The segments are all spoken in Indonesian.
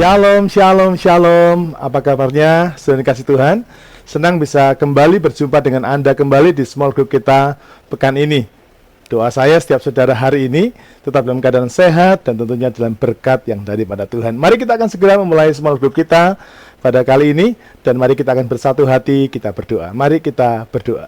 Shalom, shalom, shalom. Apa kabarnya, saudara kasih Tuhan? Senang bisa kembali berjumpa dengan Anda kembali di small group kita pekan ini. Doa saya setiap saudara hari ini tetap dalam keadaan sehat dan tentunya dalam berkat yang daripada Tuhan. Mari kita akan segera memulai small group kita pada kali ini. Dan mari kita akan bersatu hati, kita berdoa. Mari kita berdoa.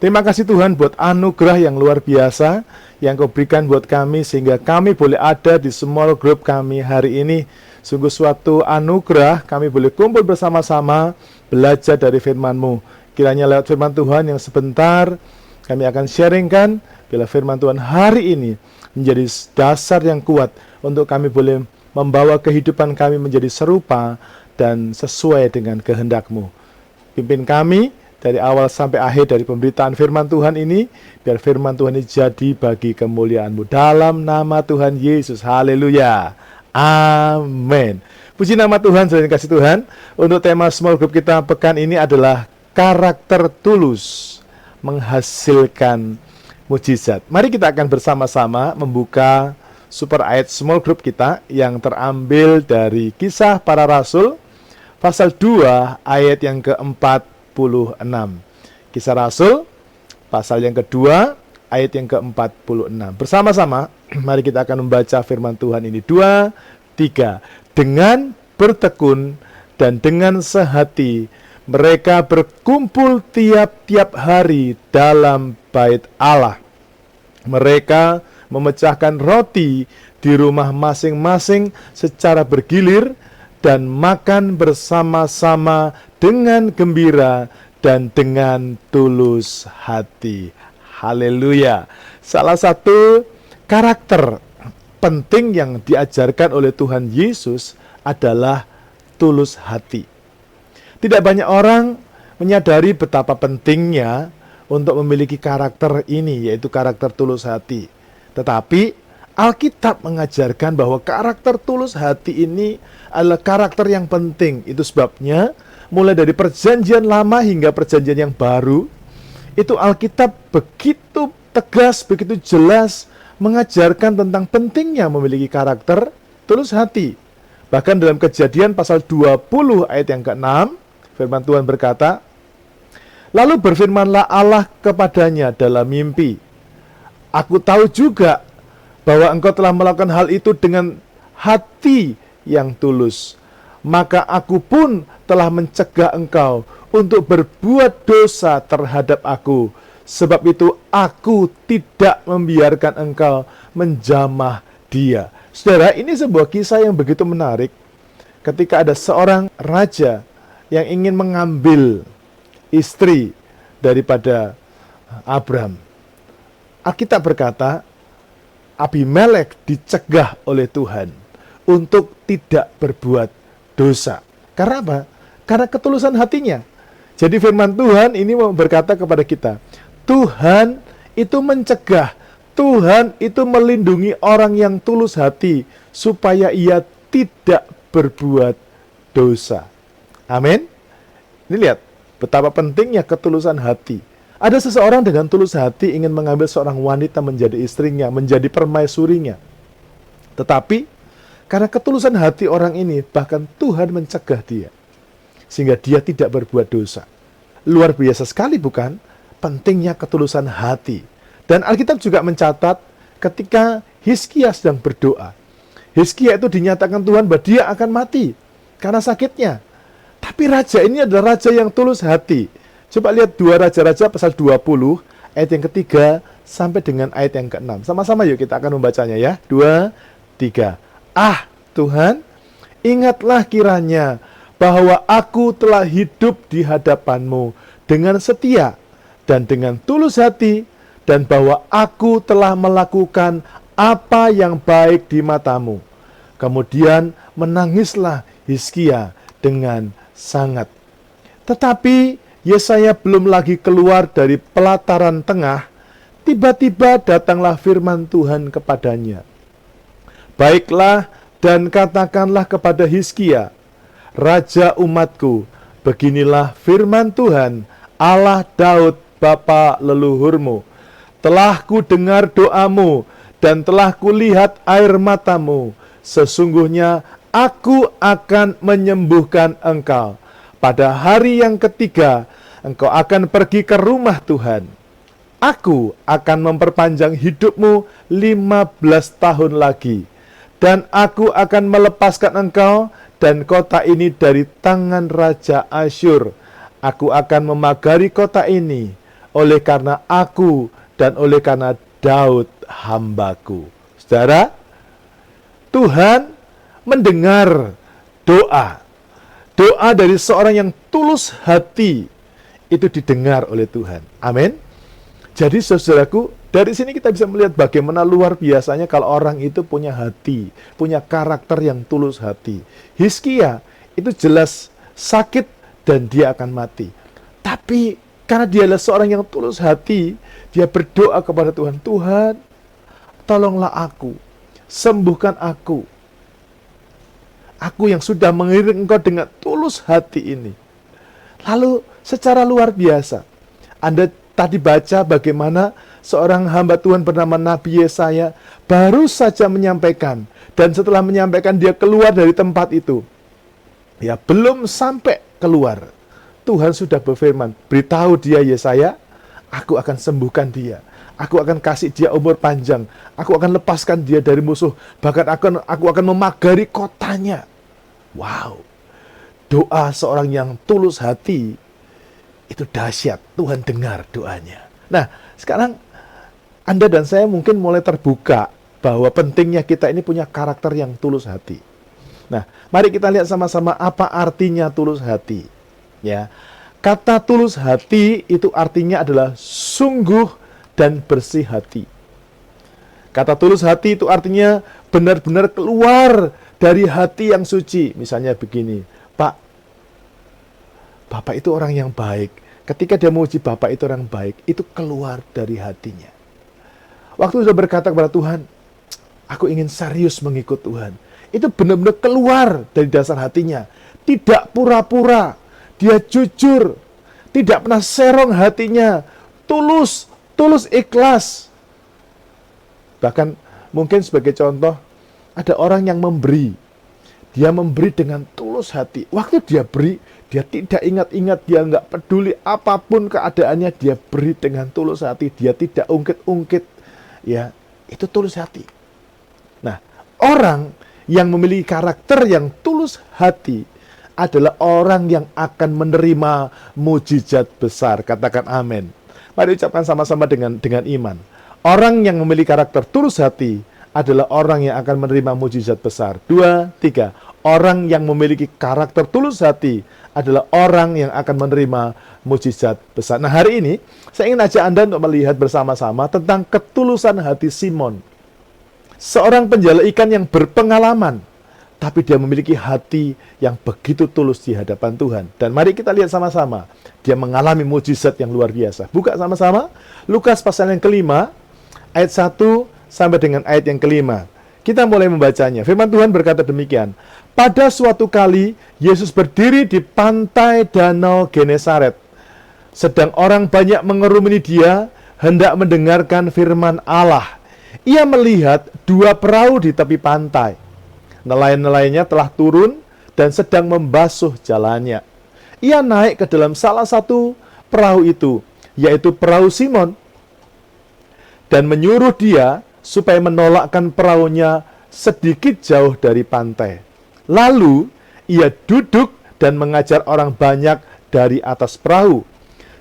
Terima kasih Tuhan buat anugerah yang luar biasa yang Kau berikan buat kami sehingga kami boleh ada di small group kami hari ini. Sungguh suatu anugerah kami boleh kumpul bersama-sama belajar dari firman-Mu. Kiranya lewat firman Tuhan yang sebentar kami akan sharingkan, bila firman Tuhan hari ini menjadi dasar yang kuat untuk kami boleh membawa kehidupan kami menjadi serupa dan sesuai dengan kehendak-Mu. Pimpin kami dari awal sampai akhir dari pemberitaan firman Tuhan ini, biar firman Tuhan ini jadi bagi kemuliaan-Mu. Dalam nama Tuhan Yesus, haleluya. Amin. Puji nama Tuhan, saudara kasih Tuhan. Untuk tema small group kita pekan ini adalah karakter tulus menghasilkan mujizat. Mari kita akan bersama-sama membuka super ayat small group kita yang terambil dari Kisah Para Rasul pasal 2 ayat yang ke-46. Kisah Rasul pasal yang kedua ayat yang ke-46. Bersama-sama mari kita akan membaca firman Tuhan ini. 2, 3. Dengan bertekun dan dengan sehati mereka berkumpul tiap-tiap hari dalam bait Allah. Mereka memecahkan roti di rumah masing-masing secara bergilir dan makan bersama-sama dengan gembira dan dengan tulus hati. Haleluya. Salah satu karakter penting yang diajarkan oleh Tuhan Yesus adalah tulus hati. Tidak banyak orang menyadari betapa pentingnya untuk memiliki karakter ini, yaitu karakter tulus hati. Tetapi Alkitab mengajarkan bahwa karakter tulus hati ini adalah karakter yang penting. Itu sebabnya mulai dari perjanjian lama hingga perjanjian yang baru, itu Alkitab begitu tegas, begitu jelas mengajarkan tentang pentingnya memiliki karakter tulus hati. Bahkan dalam Kejadian pasal 20 ayat yang ke-6, firman Tuhan berkata, lalu berfirmanlah Allah kepadanya dalam mimpi, aku tahu juga bahwa engkau telah melakukan hal itu dengan hati yang tulus. Maka aku pun telah mencegah engkau untuk berbuat dosa terhadap aku. Sebab itu aku tidak membiarkan engkau menjamah dia. Saudara, ini sebuah kisah yang begitu menarik. Ketika ada seorang raja yang ingin mengambil istri daripada Abram. Alkitab berkata, Abimelek dicegah oleh Tuhan untuk tidak berbuat dosa. Karena apa? Karena ketulusan hatinya. Jadi firman Tuhan ini berkata kepada kita, Tuhan itu mencegah, Tuhan itu melindungi orang yang tulus hati supaya ia tidak berbuat dosa. Amin. Ini lihat betapa pentingnya ketulusan hati. Ada seseorang dengan tulus hati ingin mengambil seorang wanita menjadi istrinya, menjadi permaisurinya. Tetapi karena ketulusan hati orang ini, bahkan Tuhan mencegah dia sehingga dia tidak berbuat dosa. Luar biasa sekali bukan? Pentingnya ketulusan hati. Dan Alkitab juga mencatat ketika Hizkia sedang berdoa. Hizkia itu dinyatakan Tuhan bahwa dia akan mati karena sakitnya. Tapi raja ini adalah raja yang tulus hati. Coba lihat 2 Raja-Raja pasal 20 ayat yang ketiga sampai dengan ayat yang ke-6. Sama-sama yuk kita akan membacanya ya. 2, 3. Ah Tuhan, ingatlah kiranya bahwa aku telah hidup di hadapan-Mu dengan setia dan dengan tulus hati, dan bahwa aku telah melakukan apa yang baik di mata-Mu. Kemudian menangislah Hizkia dengan sangat. Tetapi Yesaya belum lagi keluar dari pelataran tengah, tiba-tiba datanglah firman Tuhan kepadanya. Baiklah dan katakanlah kepada Hizkia, Raja umatku, beginilah firman Tuhan, Allah Daud bapa leluhurmu. Telah ku dengar doamu dan telah kulihat air matamu. Sesungguhnya aku akan menyembuhkan engkau. Pada hari yang ketiga, engkau akan pergi ke rumah Tuhan. Aku akan memperpanjang hidupmu 15 tahun lagi. Dan aku akan melepaskan engkau dan kota ini dari tangan Raja Asyur. Aku akan memagari kota ini oleh karena aku dan oleh karena Daud hambaku. Saudara, Tuhan mendengar doa. Doa dari seorang yang tulus hati itu didengar oleh Tuhan. Amin. Jadi saudaraku, dari sini kita bisa melihat bagaimana luar biasanya kalau orang itu punya hati, punya karakter yang tulus hati. Hizkia itu jelas sakit dan dia akan mati. Tapi karena dia adalah seorang yang tulus hati, dia berdoa kepada Tuhan, Tuhan, tolonglah aku, sembuhkan aku. Aku yang sudah mengiring Engkau dengan tulus hati ini. Lalu secara luar biasa, Anda tadi baca bagaimana seorang hamba Tuhan bernama Nabi Yesaya baru saja menyampaikan. Dan setelah menyampaikan dia keluar dari tempat itu. Ya, belum sampai keluar. Tuhan sudah berfirman, beritahu dia Yesaya, aku akan sembuhkan dia. Aku akan kasih dia umur panjang. Aku akan lepaskan dia dari musuh. Bahkan aku akan memagari kotanya. Wow. Doa seorang yang tulus hati itu dahsyat. Tuhan dengar doanya. Nah, sekarang Anda dan saya mungkin mulai terbuka bahwa pentingnya kita ini punya karakter yang tulus hati. Nah, mari kita lihat sama-sama apa artinya tulus hati. Ya, kata tulus hati itu artinya adalah sungguh dan bersih hati. Kata tulus hati itu artinya benar-benar keluar dari hati yang suci. Misalnya begini, Pak, Bapak itu orang yang baik. Ketika dia memuji Bapak itu orang baik, itu keluar dari hatinya. Waktu sudah berkata kepada Tuhan, aku ingin serius mengikut Tuhan. Itu benar-benar keluar dari dasar hatinya. Tidak pura-pura. Dia jujur. Tidak pernah serong hatinya. Tulus ikhlas. Bahkan mungkin sebagai contoh, ada orang yang memberi. Dia memberi dengan tulus hati. Waktu dia beri, dia tidak ingat-ingat, dia nggak peduli apapun keadaannya, dia beri dengan tulus hati. Dia tidak ungkit-ungkit. Ya, itu tulus hati. Nah, orang yang memiliki karakter yang tulus hati adalah orang yang akan menerima mujizat besar. Katakan amin. Mari ucapkan sama-sama dengan iman. Orang yang memiliki karakter tulus hati adalah orang yang akan menerima mujizat besar. 2, 3. Orang yang memiliki karakter tulus hati adalah orang yang akan menerima mujizat besar. Nah, hari ini saya ingin ajak Anda untuk melihat bersama-sama tentang ketulusan hati Simon. Seorang penjala ikan yang berpengalaman, tapi dia memiliki hati yang begitu tulus di hadapan Tuhan. Dan mari kita lihat sama-sama. Dia mengalami mujizat yang luar biasa. Buka sama-sama Lukas pasal yang kelima, ayat 1 sampai dengan ayat yang kelima. Kita mulai membacanya. Firman Tuhan berkata demikian. Pada suatu kali, Yesus berdiri di pantai danau Genesaret. Sedang orang banyak mengerumuni dia, hendak mendengarkan firman Allah. Ia melihat 2 perahu di tepi pantai. Nelayan-nelayannya telah turun dan sedang membasuh jalannya. Ia naik ke dalam salah satu perahu itu, yaitu perahu Simon, dan menyuruh dia supaya menolakkan perahunya sedikit jauh dari pantai. Lalu ia duduk dan mengajar orang banyak dari atas perahu.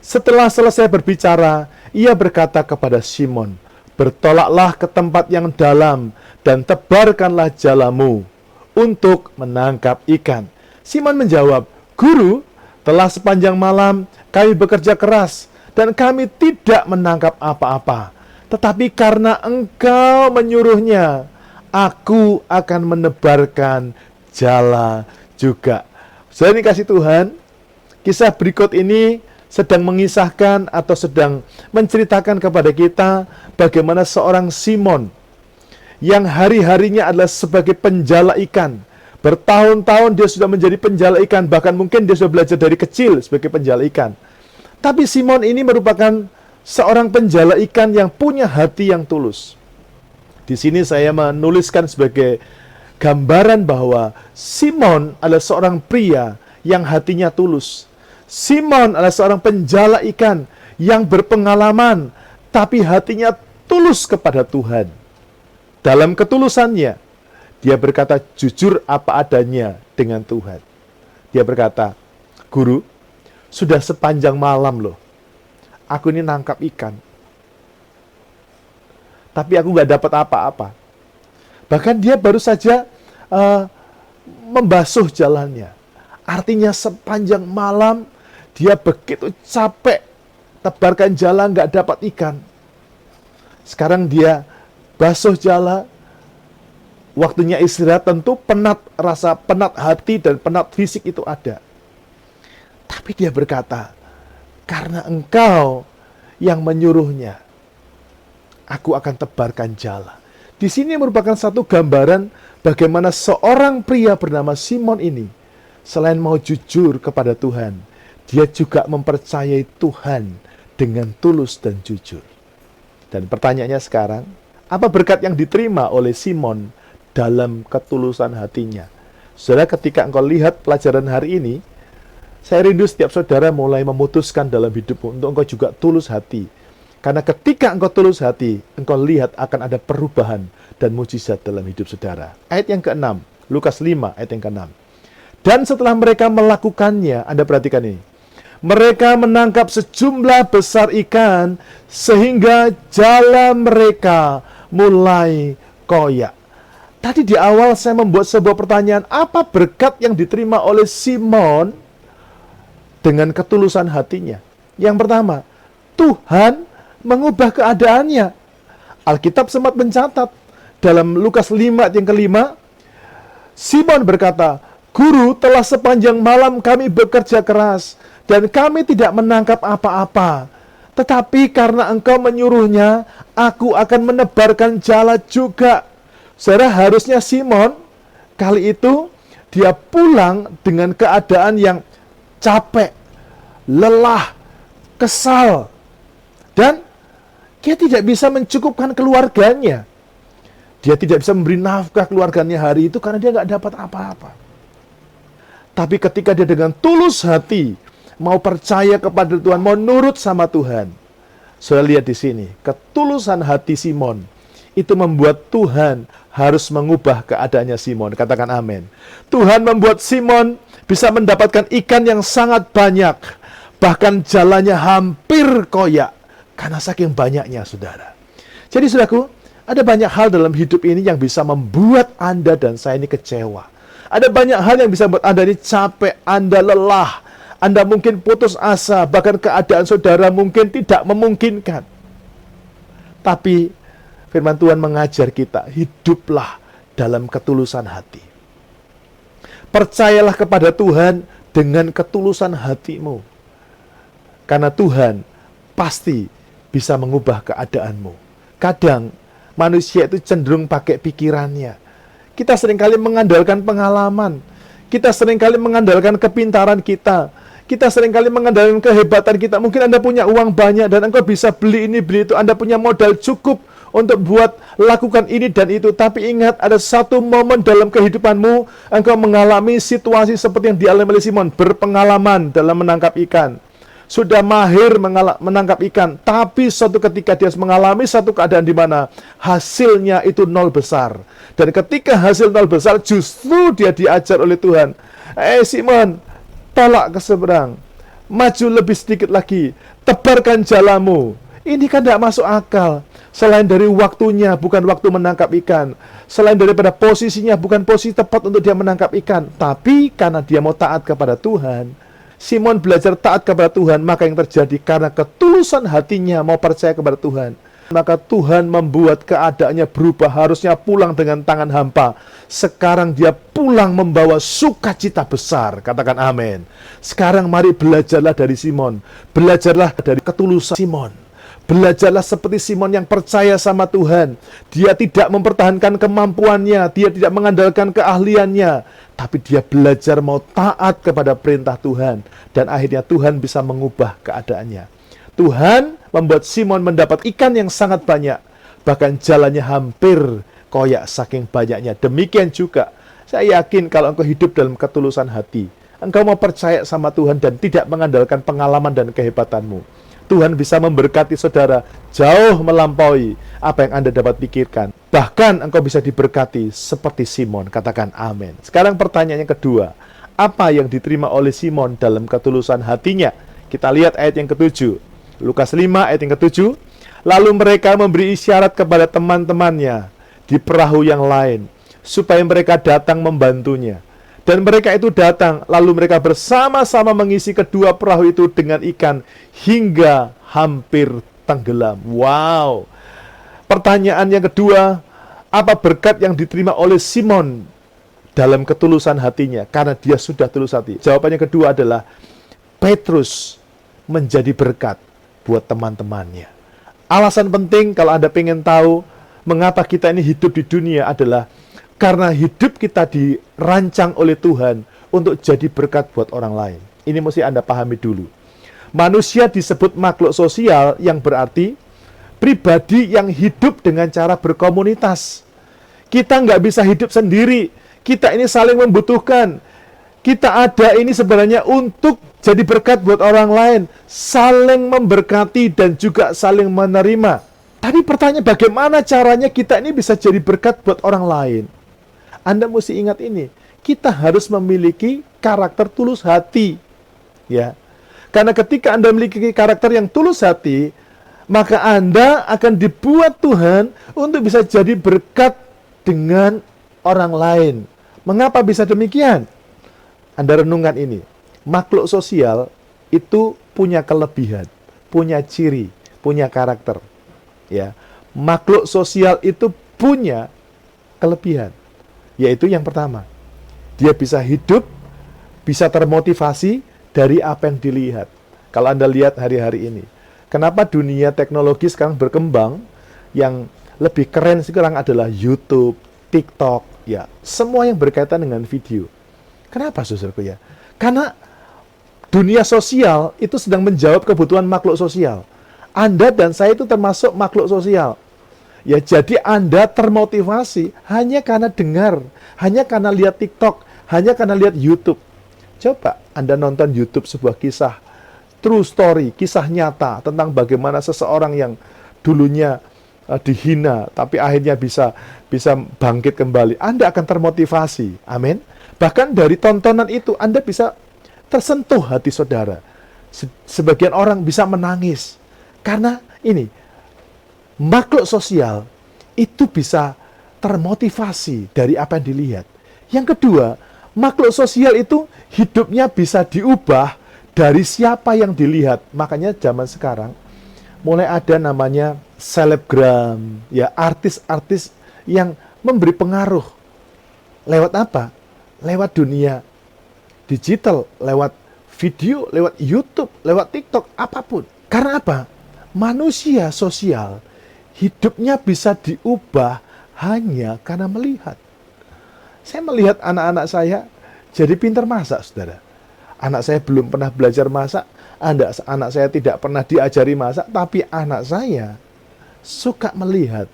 Setelah selesai berbicara, ia berkata kepada Simon, bertolaklah ke tempat yang dalam dan tebarkanlah jalamu untuk menangkap ikan. Simon menjawab, Guru, telah sepanjang malam kami bekerja keras dan kami tidak menangkap apa-apa. Tetapi karena Engkau menyuruhnya, aku akan menebarkan jala juga. Saudara dikasih Tuhan, kisah berikut ini sedang mengisahkan atau sedang menceritakan kepada kita bagaimana seorang Simon yang hari-harinya adalah sebagai penjala ikan. Bertahun-tahun dia sudah menjadi penjala ikan, bahkan mungkin dia sudah belajar dari kecil sebagai penjala ikan. Tapi Simon ini merupakan seorang penjala ikan yang punya hati yang tulus. Di sini saya menuliskan sebagai gambaran bahwa Simon adalah seorang pria yang hatinya tulus. Simon adalah seorang penjala ikan yang berpengalaman, tapi hatinya tulus kepada Tuhan. Dalam ketulusannya, dia berkata jujur apa adanya dengan Tuhan. Dia berkata, "Guru, sudah sepanjang malam loh, aku ini nangkap ikan. Tapi aku nggak dapat apa-apa." Bahkan dia baru saja membasuh jalannya. Artinya sepanjang malam dia begitu capek, tebarkan jala nggak dapat ikan. Sekarang dia basuh jala, waktunya istirahat, tentu penat, rasa penat hati dan penat fisik itu ada. Tapi dia berkata, "Karena Engkau yang menyuruhnya, aku akan tebarkan jala." Di sini merupakan satu gambaran bagaimana seorang pria bernama Simon ini, selain mau jujur kepada Tuhan, dia juga mempercayai Tuhan dengan tulus dan jujur. Dan pertanyaannya sekarang, apa berkat yang diterima oleh Simon dalam ketulusan hatinya? Saudara, ketika engkau lihat pelajaran hari ini, saya rindu setiap saudara mulai memutuskan dalam hidupmu untuk engkau juga tulus hati. Karena ketika engkau tulus hati, engkau lihat akan ada perubahan dan mujizat dalam hidup saudara. Ayat yang ke-6, Lukas 5 ayat yang ke-6. Dan setelah mereka melakukannya, Anda perhatikan ini, mereka menangkap sejumlah besar ikan sehingga jala mereka mulai koyak. Tadi di awal saya membuat sebuah pertanyaan, apa berkat yang diterima oleh Simon dengan ketulusan hatinya? Yang pertama, Tuhan mengubah keadaannya. Alkitab sempat mencatat dalam Lukas 5 ayat yang ke-5, Simon berkata, "Guru, telah sepanjang malam kami bekerja keras dan kami tidak menangkap apa-apa. Tetapi karena Engkau menyuruhnya, aku akan menebarkan jala juga." Saudara, harusnya Simon kali itu dia pulang dengan keadaan yang capek, lelah, kesal, dan dia tidak bisa mencukupkan keluarganya. Dia tidak bisa memberi nafkah keluarganya hari itu karena dia nggak dapat apa-apa. Tapi ketika dia dengan tulus hati mau percaya kepada Tuhan, mau nurut sama Tuhan, saudara lihat di sini, ketulusan hati Simon itu membuat Tuhan harus mengubah keadaannya Simon. Katakan amin. Tuhan membuat Simon bisa mendapatkan ikan yang sangat banyak, bahkan jalannya hampir koyak karena saking banyaknya, saudara. Jadi, saudaraku, ada banyak hal dalam hidup ini yang bisa membuat Anda dan saya ini kecewa. Ada banyak hal yang bisa membuat Anda ini capek, Anda lelah, Anda mungkin putus asa, bahkan keadaan saudara mungkin tidak memungkinkan. Tapi firman Tuhan mengajar kita, hiduplah dalam ketulusan hati. Percayalah kepada Tuhan dengan ketulusan hatimu. Karena Tuhan pasti bisa mengubah keadaanmu. Kadang manusia itu cenderung pakai pikirannya. Kita seringkali mengandalkan pengalaman. Kita seringkali mengandalkan kepintaran kita. Kita seringkali mengandalkan kehebatan kita. Mungkin Anda punya uang banyak dan Engkau bisa beli ini, beli itu. Anda punya modal cukup untuk buat lakukan ini dan itu. Tapi ingat, ada satu momen dalam kehidupanmu Engkau mengalami situasi seperti yang dialami oleh Simon. Berpengalaman dalam menangkap ikan. Sudah mahir menangkap ikan, tapi suatu ketika dia mengalami satu keadaan di mana hasilnya itu nol besar. Dan ketika hasil nol besar, justru dia diajar oleh Tuhan. Simon, tolak ke seberang, maju lebih sedikit lagi, tebarkan jalamu. Ini kan tidak masuk akal. Selain dari waktunya, bukan waktu menangkap ikan. Selain daripada posisinya, bukan posisi tepat untuk dia menangkap ikan. Tapi karena dia mau taat kepada Tuhan, Simon belajar taat kepada Tuhan, maka yang terjadi karena ketulusan hatinya mau percaya kepada Tuhan, maka Tuhan membuat keadaannya berubah. Harusnya pulang dengan tangan hampa, sekarang dia pulang membawa sukacita besar. Katakan amin. Sekarang mari belajarlah dari Simon, belajarlah dari ketulusan Simon. Belajarlah seperti Simon yang percaya sama Tuhan. Dia tidak mempertahankan kemampuannya, dia tidak mengandalkan keahliannya, tapi dia belajar mau taat kepada perintah Tuhan. Dan akhirnya Tuhan bisa mengubah keadaannya. Tuhan membuat Simon mendapat ikan yang sangat banyak, bahkan jalannya hampir koyak saking banyaknya. Demikian juga, saya yakin kalau engkau hidup dalam ketulusan hati, engkau mau percaya sama Tuhan dan tidak mengandalkan pengalaman dan kehebatanmu, Tuhan bisa memberkati saudara jauh melampaui apa yang Anda dapat pikirkan. Bahkan engkau bisa diberkati seperti Simon. Katakan amin. Sekarang pertanyaan yang kedua. Apa yang diterima oleh Simon dalam ketulusan hatinya? Kita lihat ayat yang ke-7. Lukas 5 ayat yang ke-7. Lalu mereka memberi isyarat kepada teman-temannya di perahu yang lain, supaya mereka datang membantunya. Dan mereka itu datang, lalu mereka bersama-sama mengisi kedua perahu itu dengan ikan hingga hampir tenggelam. Wow. Pertanyaan yang kedua, apa berkat yang diterima oleh Simon dalam ketulusan hatinya? Karena dia sudah tulus hati. Jawabannya kedua adalah Petrus menjadi berkat buat teman-temannya. Alasan penting kalau Anda pengen tahu mengapa kita ini hidup di dunia adalah karena hidup kita dirancang oleh Tuhan untuk jadi berkat buat orang lain. Ini mesti Anda pahami dulu. Manusia disebut makhluk sosial, yang berarti pribadi yang hidup dengan cara berkomunitas. Kita nggak bisa hidup sendiri. Kita ini saling membutuhkan. Kita ada ini sebenarnya untuk jadi berkat buat orang lain. Saling memberkati dan juga saling menerima. Tapi pertanyaan, bagaimana caranya kita ini bisa jadi berkat buat orang lain? Anda mesti ingat ini, kita harus memiliki karakter tulus hati. Ya. Karena ketika Anda memiliki karakter yang tulus hati, maka Anda akan dibuat Tuhan untuk bisa jadi berkat dengan orang lain. Mengapa bisa demikian? Anda renungkan ini. Makhluk sosial itu punya kelebihan, punya ciri, punya karakter. Ya. Makhluk sosial itu punya kelebihan. Yaitu yang pertama, dia bisa hidup, bisa termotivasi dari apa yang dilihat. Kalau Anda lihat hari-hari ini, kenapa dunia teknologi sekarang berkembang, yang lebih keren sekarang adalah YouTube, TikTok, ya, semua yang berkaitan dengan video. Kenapa, saudaraku ya? Karena dunia sosial itu sedang menjawab kebutuhan makhluk sosial. Anda dan saya itu termasuk makhluk sosial. Ya, jadi Anda termotivasi hanya karena dengar, hanya karena lihat TikTok, hanya karena lihat YouTube. Coba Anda nonton YouTube sebuah kisah true story, kisah nyata tentang bagaimana seseorang yang dulunya dihina, tapi akhirnya bisa bangkit kembali. Anda akan termotivasi. Amin. Bahkan dari tontonan itu Anda bisa tersentuh hati saudara. Sebagian orang bisa menangis karena ini. Makhluk sosial itu bisa termotivasi dari apa yang dilihat. Yang kedua, makhluk sosial itu hidupnya bisa diubah dari siapa yang dilihat. Makanya zaman sekarang mulai ada namanya selebgram, ya, artis-artis yang memberi pengaruh. Lewat apa? Lewat dunia digital, lewat video, lewat YouTube, lewat TikTok, apapun. Karena apa? Manusia sosial hidupnya bisa diubah hanya karena melihat. Saya melihat anak-anak saya jadi pintar masak, saudara. Anak saya belum pernah belajar masak, anak saya tidak pernah diajari masak, tapi anak saya suka melihat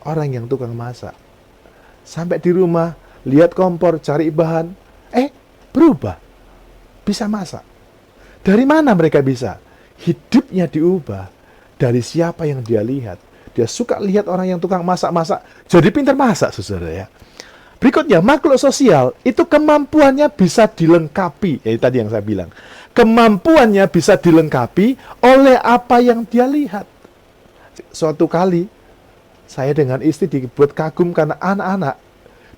orang yang tukang masak. Sampai di rumah, lihat kompor, cari bahan, berubah. Bisa masak. Dari mana mereka bisa? Hidupnya diubah dari siapa yang dia lihat. Dia suka lihat orang yang tukang masak-masak, jadi pintar masak, saudara ya. Berikutnya, makhluk sosial itu kemampuannya bisa dilengkapi. Ya, tadi yang saya bilang. Kemampuannya bisa dilengkapi oleh apa yang dia lihat. Suatu kali, saya dengan istri dibuat kagum karena anak-anak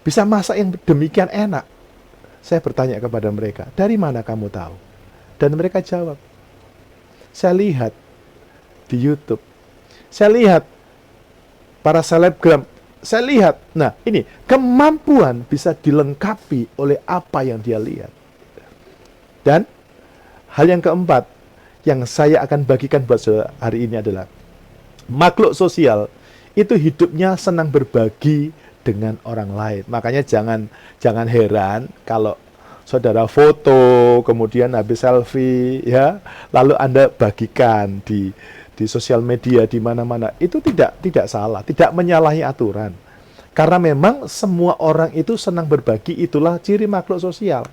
bisa masak yang demikian enak. Saya bertanya kepada mereka, dari mana kamu tahu? Dan mereka jawab, saya lihat di YouTube. Saya lihat para selebgram, saya lihat. Nah, ini kemampuan bisa dilengkapi oleh apa yang dia lihat. Dan hal yang keempat yang saya akan bagikan buat saudara hari ini adalah makhluk sosial itu hidupnya senang berbagi dengan orang lain. Makanya jangan heran kalau saudara foto, kemudian habis selfie, ya, lalu Anda bagikan di sosial media, di mana-mana. Itu tidak salah, tidak menyalahi aturan. Karena memang semua orang itu senang berbagi, itulah ciri makhluk sosial.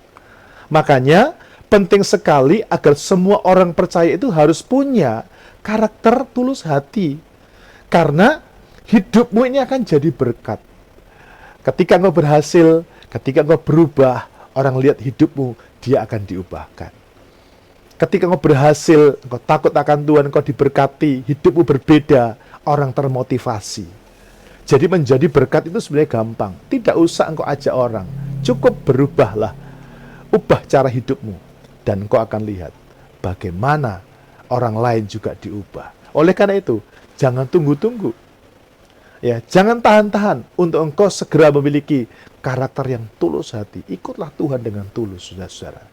Makanya penting sekali agar semua orang percaya itu harus punya karakter tulus hati. Karena hidupmu ini akan jadi berkat. Ketika engkau berhasil, ketika engkau berubah, orang lihat hidupmu, dia akan diubahkan. Ketika engkau berhasil, engkau takut akan Tuhan, engkau diberkati, hidupmu berbeda, orang termotivasi. Jadi menjadi berkat itu sebenarnya gampang. Tidak usah engkau ajak orang. Cukup berubahlah. Ubah cara hidupmu. Dan engkau akan lihat bagaimana orang lain juga diubah. Oleh karena itu, jangan tunggu-tunggu. Ya, jangan tahan-tahan untuk engkau segera memiliki karakter yang tulus hati. Ikutlah Tuhan dengan tulus, saudara-saudara.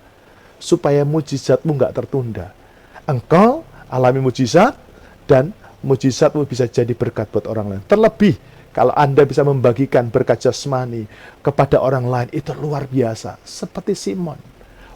Supaya mujizatmu nggak tertunda. Engkau alami mujizat dan mujizatmu bisa jadi berkat buat orang lain. Terlebih kalau Anda bisa membagikan berkat jasmani kepada orang lain, itu luar biasa. Seperti Simon.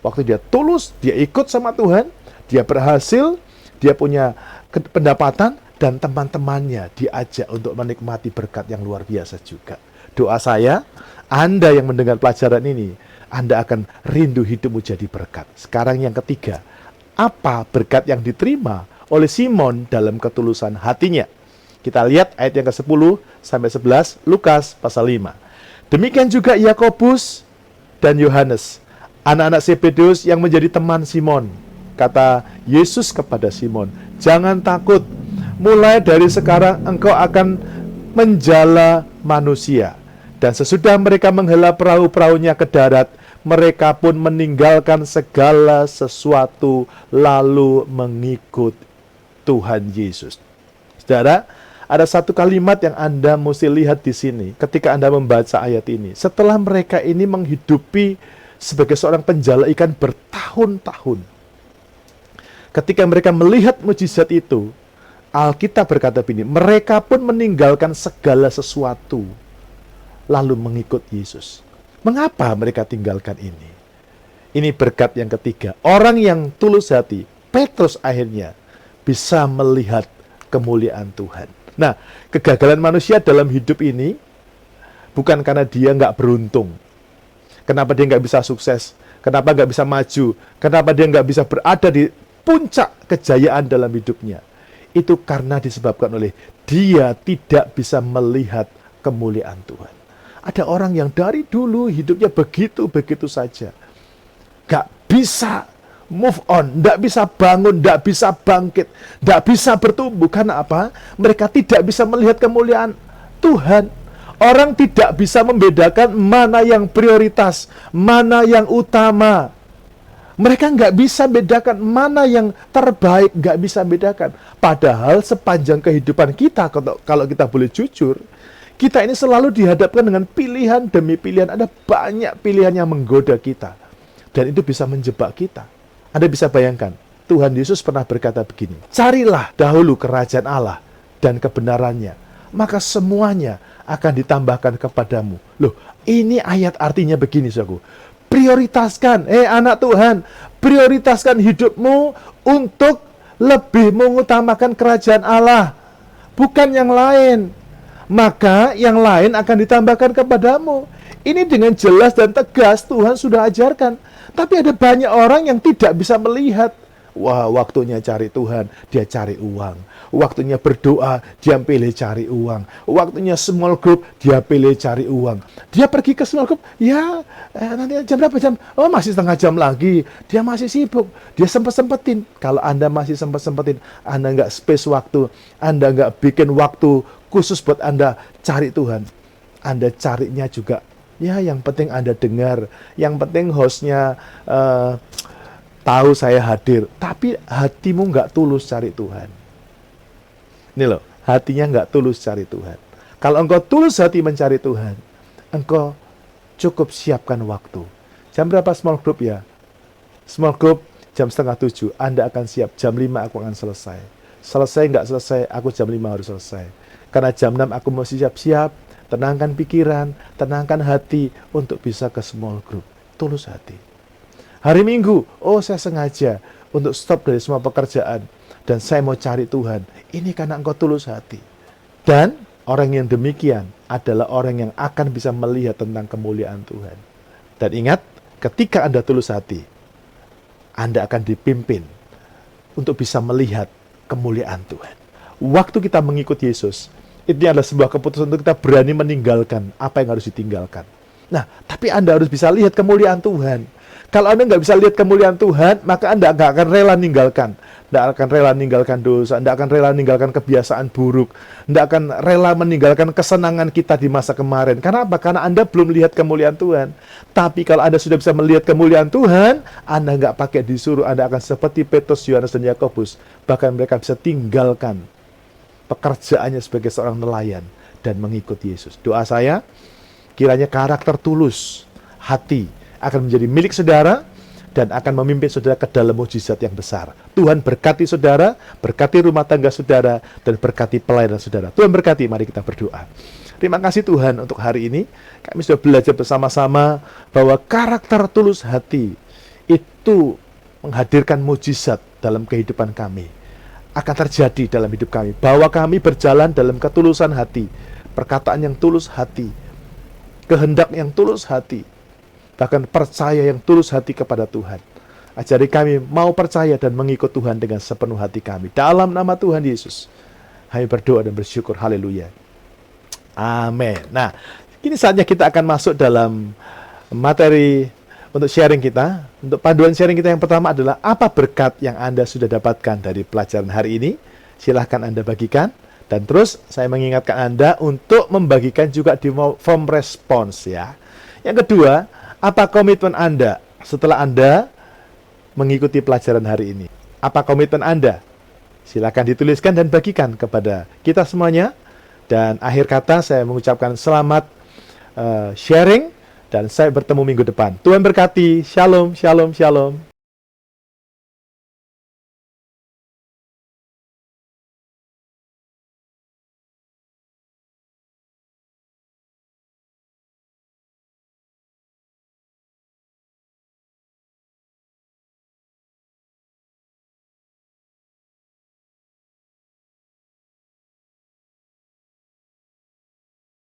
Waktu dia tulus, dia ikut sama Tuhan, dia berhasil, dia punya pendapatan, dan teman-temannya diajak untuk menikmati berkat yang luar biasa juga. Doa saya, Anda yang mendengar pelajaran ini, Anda akan rindu hidupmu jadi berkat. Sekarang yang ketiga, apa berkat yang diterima oleh Simon dalam ketulusan hatinya? Kita lihat ayat yang ke-10 sampai 11, Lukas pasal 5. Demikian juga Yakobus dan Yohanes, anak-anak Zebedeus yang menjadi teman Simon. Kata Yesus kepada Simon, jangan takut, mulai dari sekarang engkau akan menjala manusia. Dan sesudah mereka menghela perahu-perahunya ke darat, mereka pun meninggalkan segala sesuatu lalu mengikut Tuhan Yesus. Saudara, ada satu kalimat yang Anda mesti lihat di sini ketika Anda membaca ayat ini. Setelah mereka ini menghidupi sebagai seorang penjala ikan bertahun-tahun, ketika mereka melihat mujizat itu, Alkitab berkata begini, mereka pun meninggalkan segala sesuatu lalu mengikut Yesus. Mengapa mereka tinggalkan ini? Ini berkat yang ketiga. Orang yang tulus hati, Petrus akhirnya bisa melihat kemuliaan Tuhan. Nah, kegagalan manusia dalam hidup ini bukan karena dia nggak beruntung. Kenapa dia nggak bisa sukses? Kenapa nggak bisa maju? Kenapa dia nggak bisa berada di puncak kejayaan dalam hidupnya? Itu karena disebabkan oleh dia tidak bisa melihat kemuliaan Tuhan. Ada orang yang dari dulu hidupnya begitu-begitu saja. Gak bisa move on, gak bisa bangun, gak bisa bangkit, gak bisa bertumbuh. Karena apa? Mereka tidak bisa melihat kemuliaan Tuhan. Orang tidak bisa membedakan mana yang prioritas, mana yang utama. Mereka nggak bisa bedakan mana yang terbaik, nggak bisa bedakan. Padahal sepanjang kehidupan kita, kalau kita boleh jujur, kita ini selalu dihadapkan dengan pilihan demi pilihan. Ada banyak pilihan yang menggoda kita. Dan itu bisa menjebak kita. Anda bisa bayangkan, Tuhan Yesus pernah berkata begini, carilah dahulu kerajaan Allah dan kebenarannya, maka semuanya akan ditambahkan kepadamu. Loh, ini ayat artinya begini, saudaraku. Prioritaskan, anak Tuhan, prioritaskan hidupmu untuk lebih mengutamakan kerajaan Allah, bukan yang lain. Maka yang lain akan ditambahkan kepadamu. Ini dengan jelas dan tegas Tuhan sudah ajarkan. Tapi ada banyak orang yang tidak bisa melihat. Wah, waktunya cari Tuhan, dia cari uang. Waktunya berdoa, dia pilih cari uang. Waktunya small group, dia pilih cari uang. Dia pergi ke small group, ya nanti jam berapa jam? Oh, masih setengah jam lagi. Dia masih sibuk, dia sempat-sempetin. Kalau Anda masih sempat-sempetin, Anda nggak space waktu, Anda nggak bikin waktu khusus buat Anda cari Tuhan. Anda carinya juga, ya yang penting Anda dengar, yang penting hostnya tahu saya hadir, tapi hatimu nggak tulus cari Tuhan. Ini loh, hatinya nggak tulus cari Tuhan. Kalau engkau tulus hati mencari Tuhan, engkau cukup siapkan waktu. Jam berapa small group ya? Small group jam 6:30, Anda akan siap. Jam 5 aku akan selesai. Selesai nggak selesai, aku jam 5 harus selesai. Karena jam 6 aku mesti siap-siap, tenangkan pikiran, tenangkan hati untuk bisa ke small group. Tulus hati. Hari Minggu, oh saya sengaja untuk stop dari semua pekerjaan dan saya mau cari Tuhan. Ini karena engkau tulus hati. Dan Orang yang demikian adalah orang yang akan bisa melihat tentang kemuliaan Tuhan. Dan ingat, ketika Anda tulus hati, Anda akan dipimpin untuk bisa melihat kemuliaan Tuhan. Waktu kita mengikuti Yesus, itu adalah sebuah keputusan untuk kita berani meninggalkan apa yang harus ditinggalkan. Nah, tapi Anda harus bisa lihat kemuliaan Tuhan. Kalau Anda nggak bisa lihat kemuliaan Tuhan, maka Anda nggak akan rela meninggalkan. Nggak akan rela meninggalkan dosa, nggak akan rela meninggalkan kebiasaan buruk, nggak akan rela meninggalkan kesenangan kita di masa kemarin. Karena apa? Karena Anda belum melihat kemuliaan Tuhan. Tapi kalau Anda sudah bisa melihat kemuliaan Tuhan, Anda nggak pakai disuruh, Anda akan seperti Petrus, Yohanes, dan Yakobus. Bahkan mereka bisa tinggalkan pekerjaannya sebagai seorang nelayan dan mengikuti Yesus. Doa saya, kiranya karakter tulus hati akan menjadi milik saudara dan akan memimpin saudara ke dalam mujizat yang besar. Tuhan berkati saudara, berkati rumah tangga saudara, dan berkati pelayanan saudara. Tuhan berkati, mari kita berdoa. Terima kasih Tuhan untuk hari ini. Kami sudah belajar bersama-sama bahwa karakter tulus hati itu menghadirkan mujizat dalam kehidupan kami. Akan terjadi dalam hidup kami. Bahwa kami berjalan dalam ketulusan hati, perkataan yang tulus hati, kehendak yang tulus hati, bahkan percaya yang tulus hati kepada Tuhan. Ajari kami mau percaya dan mengikut Tuhan dengan sepenuh hati kami. Dalam nama Tuhan Yesus, kami berdoa dan bersyukur. Haleluya. Amin. Nah, kini saatnya kita akan masuk dalam materi untuk sharing kita. Untuk panduan sharing kita yang pertama adalah apa berkat yang Anda sudah dapatkan dari pelajaran hari ini. Silahkan Anda bagikan. Dan terus saya mengingatkan Anda untuk membagikan juga di form response ya. Yang kedua, apa komitmen Anda setelah Anda mengikuti pelajaran hari ini? Apa komitmen Anda? Silakan dituliskan dan bagikan kepada kita semuanya. Dan akhir kata saya mengucapkan selamat sharing dan saya bertemu minggu depan. Tuhan berkati. Shalom, shalom, shalom.